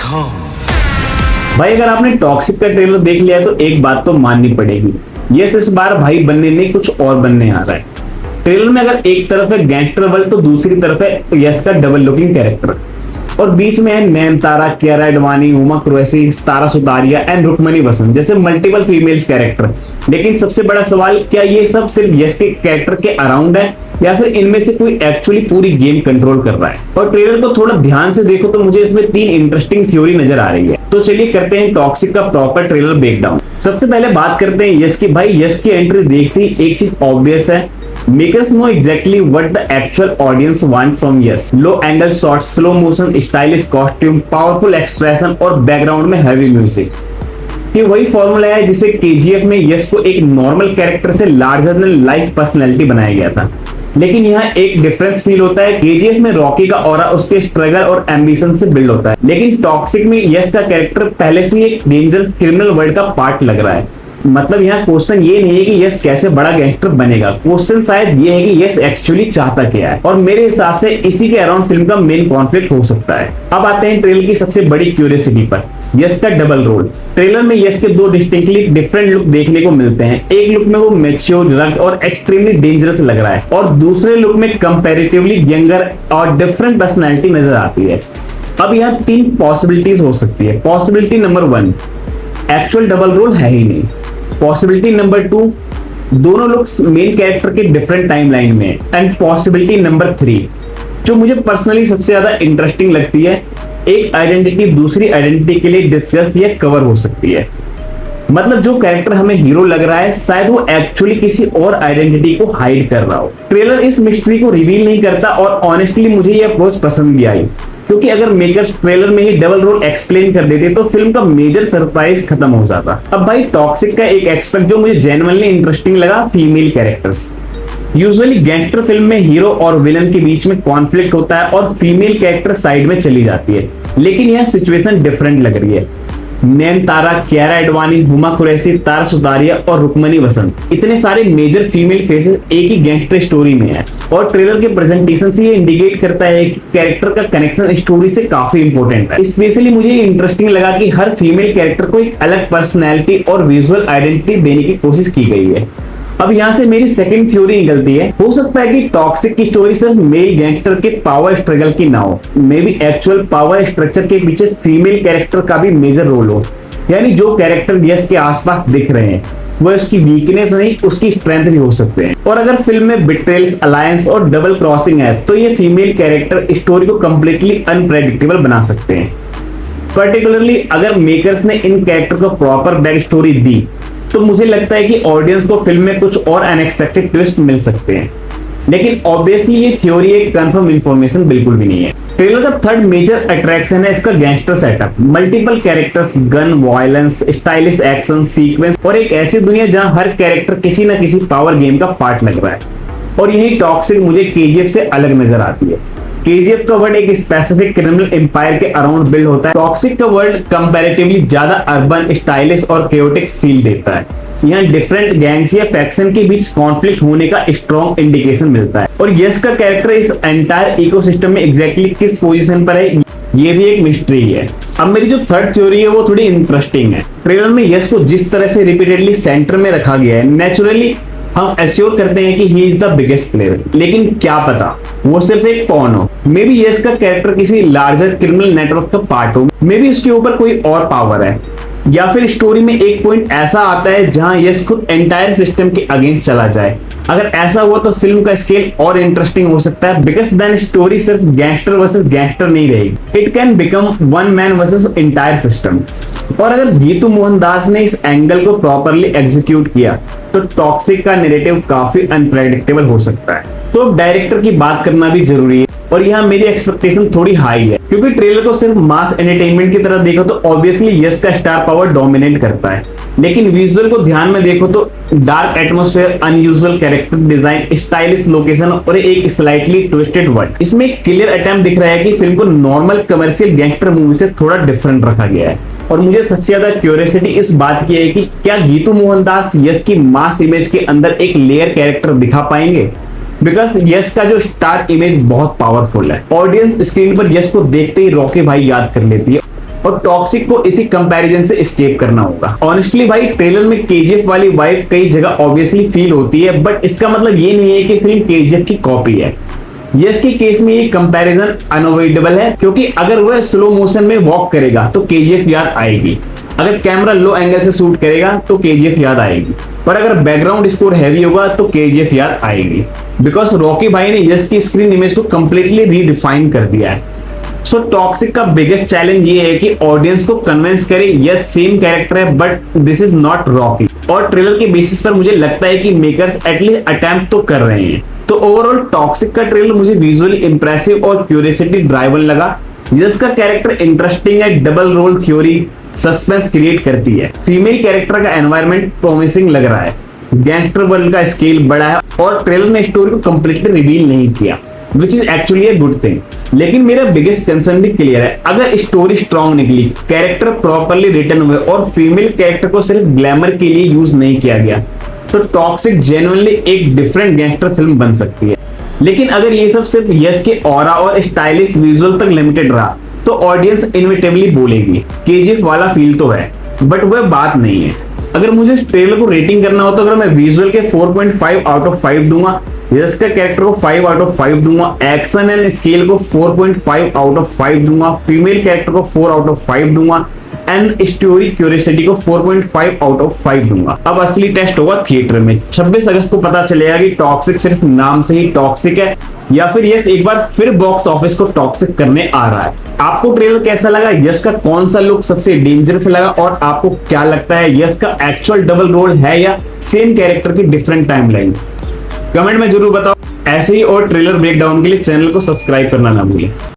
भाई अगर आपने टॉक्सिक का ट्रेलर देख लिया है तो एक बात तो माननी पड़ेगी, यस इस बार भाई बनने नहीं कुछ और बनने आ रहा है। ट्रेलर में अगर एक तरफ है गैंगस्टर वर्ल्ड तो दूसरी तरफ है यस का डबल लुकिंग कैरेक्टर, और बीच में है नयनतारा, कियारा एडवाणी, हुमा कुरैशी, तारा सुतारिया एंड रुक्मणी वसंत जैसे मल्टीपल फीमेल्स कैरेक्टर। लेकिन सबसे बड़ा सवाल, क्या ये सब सिर्फ यस के कैरेक्टर के अराउंड है या फिर इनमें से कोई एक्चुअली पूरी गेम कंट्रोल कर रहा है? और ट्रेलर को थोड़ा ध्यान से देखो तो मुझे इसमें 3 इंटरेस्टिंग थ्योरी नजर आ रही है। तो चलिए करते हैं टॉक्सिक का प्रॉपर ट्रेलर ब्रेकडाउन। सबसे पहले बात करते हैं यस की। भाई यस की एंट्री देखते ही एक चीज ऑब्वियस है, makers know exactly what the actual audience want from yes. Low angle shots, slow motion, stylish costume, powerful expression और बैकग्राउंड में हैवी म्यूजिक। ये वही फॉर्मूला है जिसे केजीएफ में यस को एक नॉर्मल कैरेक्टर से लार्जर देन लाइफ पर्सनैलिटी बनाया गया था। लेकिन यहाँ एक डिफरेंस फील होता है, केजीएफ में रॉकी का ऑरा उसके स्ट्रगल और एम्बिशन से बिल्ड होता है, लेकिन टॉक्सिक में यस का कैरेक्टर पहले से ही एक डेंजरस क्रिमिनल वर्ल्ड का पार्ट लग रहा है। मतलब यहाँ क्वेश्चन ये नहीं है कि यस कैसे बड़ा गैंगस्टर बनेगा, क्वेश्चन शायद ये है कि यस एक्चुअली चाहता क्या है। और मेरे हिसाब से इसी के अराउंड फिल्म का मेन कॉन्फ्लिक्ट हो सकता है। अब आते हैं ट्रेलर की सबसे बड़ी क्यूरियोसिटी पर, यस का डबल रोल। ट्रेलर में यस के 2 डिस्टिंक्टली डिफरेंट लुक देखने को मिलते हैं। एक लुक में वो मैच्योर, रग्ड और एक्सट्रीमली डेंजरस लग रहा है, और दूसरे लुक में कंपैरेटिवली यंगर और डिफरेंट पर्सनैलिटी नजर आती है। अब यहाँ 3 पॉसिबिलिटीज हो सकती है। Possibility number 1, actual double role है ही नहीं। पॉसिबिलिटी नंबर 2, दोनों लोग मेन कैरेक्टर के डिफरेंट टाइमलाइन में। एंड पॉसिबिलिटी नंबर 3, जो मुझे पर्सनली सबसे ज्यादा इंटरेस्टिंग लगती है, एक आइडेंटिटी दूसरी आइडेंटिटी के लिए डिस्कस या कवर हो सकती है। मतलब जो कैरेक्टर हमें हीरो लग रहा है शायद वो एक्चुअली किसी और आइडेंटिटी को हाइड कर रहा हो। ट्रेलर इस मिस्ट्री को रिवील नहीं करता, और ऑनेस्टली मुझे ये अप्रोच पसंद भी आई, क्योंकि अगर मेकर्स ट्रेलर में ही डबल रोल एक्सप्लेन कर देते तो फिल्म का मेजर सरप्राइज खत्म हो जाता। अब भाई टॉक्सिक का एक एस्पेक्ट जो मुझे जेन्युइनली इंटरेस्टिंग लगा, female characters. Usually gangster film में हीरो और विलन के बीच में कॉन्फ्लिक्ट होता है और फीमेल कैरेक्टर साइड में चली जाती है, लेकिन यह सिचुएशन डिफरेंट लग रही है। नयनतारा, कियारा एडवाणी, हुमा कुरैशी, तारा सुतारिया और रुक्मणी वसंत, इतने सारे मेजर फीमेल फेसेस एक ही गैंगस्टर स्टोरी में है। और ट्रेलर के प्रेजेंटेशन से ये इंडिकेट करता है कि कैरेक्टर का कनेक्शन स्टोरी से काफी इंपॉर्टेंट है। स्पेशली मुझे इंटरेस्टिंग लगा कि हर फीमेल कैरेक्टर को एक अलग पर्सनैलिटी और विजुअल आइडेंटिटी देने की कोशिश की गई है। अब यहाँ से मेरी सेकंड थ्योरी निकलती है, हो सकता है कि टॉक्सिक की स्टोरी सिर्फ मेल गैंगस्टर के पावर स्ट्रगल की ना हो, may be actual power structure के पीछे फीमेल कैरेक्टर का भी मेजर रोल हो। यानी जो कैरेक्टर यस के आसपास दिख रहे हैं वो उसकी वीकनेस नहीं, उसकी स्ट्रेंथ भी हो सकते हैं। और अगर फिल्म में बिट्रेल्स, अलायंस और डबल क्रॉसिंग है तो ये फीमेल कैरेक्टर स्टोरी को कंप्लीटली अनप्रेडिक्टेबल बना सकते हैं। पर्टिकुलरली अगर मेकर्स ने इन कैरेक्टर को प्रॉपर बैक स्टोरी दी तो मुझे लगता है कि ऑडियंस को फिल्म में कुछ और अनएक्सपेक्टेड ट्विस्ट मिल सकते हैं। लेकिन ऑब्वियसली ये थ्योरी एक कंफर्म इंफॉर्मेशन बिल्कुल भी नहीं है। ट्रेलर का थर्ड मेजर अट्रैक्शन है इसका gangster setup. Multiple characters, gun, violence, stylish action sequence और एक ऐसी दुनिया जहां हर कैरेक्टर किसी न किसी पावर गेम का पार्ट लग रहा है। और यही टॉक्सिक मुझे केजीएफ से अलग नजर आती है। केजीएफ का वर्ल्ड एक स्पेसिफिक क्रिमिनल एम्पायर के अराउंड बिल्ड होता है, टॉक्सिक का वर्ल्ड कंपैरेटिवली ज्यादा अर्बन, स्टाइलिश और केओटिक फील देता है। यहाँ डिफरेंट गैंग्स या फैक्शन के बीच कॉन्फ्लिक्ट होने का स्ट्रॉन्ग इंडिकेशन मिलता है। और यस का कैरेक्टर इस एंटायर इकोसिस्टम में एग्जैक्टली किस पोजीशन पर है ये भी एक मिस्ट्री है। अब मेरी जो थर्ड थ्योरी है वो थोड़ी इंटरेस्टिंग है। ट्रेलर में यस को जिस तरह से रिपीटेडली सेंटर में रखा गया है, नेचुरली हम एश्योर करते हैं कि he is the biggest player, लेकिन क्या पता वो सिर्फ एक पॉन हो। मे बी यस का कैरेक्टर किसी लार्जर क्रिमिनल नेटवर्क का पार्ट हो, मे बी उसके ऊपर कोई और पावर है, या फिर स्टोरी में एक पॉइंट ऐसा आता है जहां यस खुद एंटायर सिस्टम के अगेंस्ट चला जाए। अगर ऐसा हुआ तो फिल्म का स्केल और इंटरेस्टिंग हो सकता है, बिकॉज देन स्टोरी सिर्फ गैंगस्टर वर्सेस गैंगस्टर नहीं रहेगी, it can become one man versus entire system. और अगर गीतू मोहनदास ने इस एंगल को प्रॉपरली एग्जीक्यूट किया तो टॉक्सिक का नैरेटिव काफी अनप्रेडिक्टेबल हो सकता है। तो अब डायरेक्टर की बात करना भी जरूरी है, और यहाँ मेरी एक्सपेक्टेशन थोड़ी हाई है, क्योंकि ट्रेलर को सिर्फ मास एंटरटेनमेंट की तरह देखो तो ऑब्वियसली यस का स्टार पावर डोमिनेट करता है, लेकिन विजुअल को ध्यान में देखो तो dark atmosphere, unusual character design, stylish location और एक स्लाइटली ट्विस्टेड वर्ल्ड, इसमें एक क्लियर अटेम्प्ट दिख रहा है कि फिल्म को नॉर्मल कमर्शियल गैंगस्टर मूवी से थोड़ा डिफरेंट रखा गया है। और मुझे सबसे ज्यादा क्यूरियोसिटी इस बात की है कि क्या गीतू मोहनदास यस की मास इमेज के अंदर एक लेयर कैरेक्टर दिखा पाएंगे, बिकॉज यस का जो स्टार इमेज बहुत पावरफुल है। ऑडियंस स्क्रीन पर यस को देखते ही रॉकी भाई याद कर लेती है, और टॉक्सिक को इसी कंपैरिजन से एस्केप करना होगा। ऑनेस्टली भाई ट्रेलर में केजीएफ वाली वाइब कई जगह ऑब्वियसली फील होती है, बट इसका मतलब ये नहीं है कि फिल्म केजीएफ की कॉपी है। यस के केस में ये कंपैरिजन अनअवॉइडेबल है, क्योंकि अगर वह स्लो मोशन में वॉक करेगा तो केजीएफ याद आएगी, अगर कैमरा लो एंगल से शूट करेगा तो केजीएफ याद आएगी, पर अगर बैकग्राउंड स्कोर हैवी होगा तो केजीएफ याद आएगी। बिकॉज रॉकी भाई ने यस की स्क्रीन इमेज को कंप्लीटली रीडिफाइन कर दिया है। सो टॉक्सिक का बिगेस्ट चैलेंज ये है कि ऑडियंस को कन्विंस करे यस सेम कैरेक्टर है but this is not Rocky. और ट्रेलर के बेसिस पर मुझे लगता है कि मेकर्स एटलीस्ट अटेम्प्ट तो कर रहे हैं। तो ओवरऑल टॉक्सिक का ट्रेलर मुझे विजुअली इंप्रेसिव और क्यूरियोसिटी ड्राइवन लगा। यस का कैरेक्टर इंटरेस्टिंग है, double role theory suspense create करती है, फीमेल कैरेक्टर का एनवायरनमेंट प्रॉमिसिंग लग रहा है, गैंगस्टर वर्ल्ड का स्केल बड़ा है और ट्रेलर ने स्टोरी को कंप्लीटली रिवील नहीं किया, which is actually a good thing. लेकिन मेरा बिगेस्ट कंसर्न भी क्लियर है, अगर स्टोरी स्ट्रॉन्ग निकली, कैरेक्टर प्रॉपरली रिटर्न हुए और फीमेल कैरेक्टर को सिर्फ ग्लैमर के लिए यूज नहीं किया गया, तो टॉक्सिक जेन्युइनली एक डिफरेंट गैंगस्टर फिल्म बन सकती है। लेकिन अगर ये सब सिर्फ यस के ऑरा और स्टाइलिश विजुअल तक लिमिटेड रहा तो ऑडियंस इनविटेबली बोलेगी केजीएफ वाला फील तो है, बट वह बात नहीं है। अगर मुझे ट्रेलर को रेटिंग करना हो तो अगर मैं विजुअल के 4.5 आउट ऑफ 5 दूंगा, यस का कैरेक्टर को 5 आउट ऑफ 5 दूंगा, एक्शन एंड स्केल को 4.5 आउट ऑफ 5 दूंगा, फीमेल कैरेक्टर को 4 आउट ऑफ 5 दूंगा एंड स्टोरी क्यूरियोसिटी को 4.5 आउट ऑफ 5 दूंगा। अब असली टेस्ट होगा थिएटर में। 26 अगस्त को पता चलेगा कि टॉक्सिक सिर्फ नाम से ही टॉक्सिक है या फिर यस एक बार फिर बॉक्स ऑफिस को टॉक्सिक करने आ रहा है। आपको ट्रेलर कैसा लगा? यस का कौन सा लुक सबसे डेंजरस लगा और आपको क्या लगता है यस का एक्चुअल डबल रोल है या सेम कैरेक्टर की डिफरेंट टाइमलाइन? कमेंट में जरूर बताओ। ऐसे ही और ट्रेलर ब्रेकडाउन के लिए चैनल को सब्सक्राइब करना ना भूलें।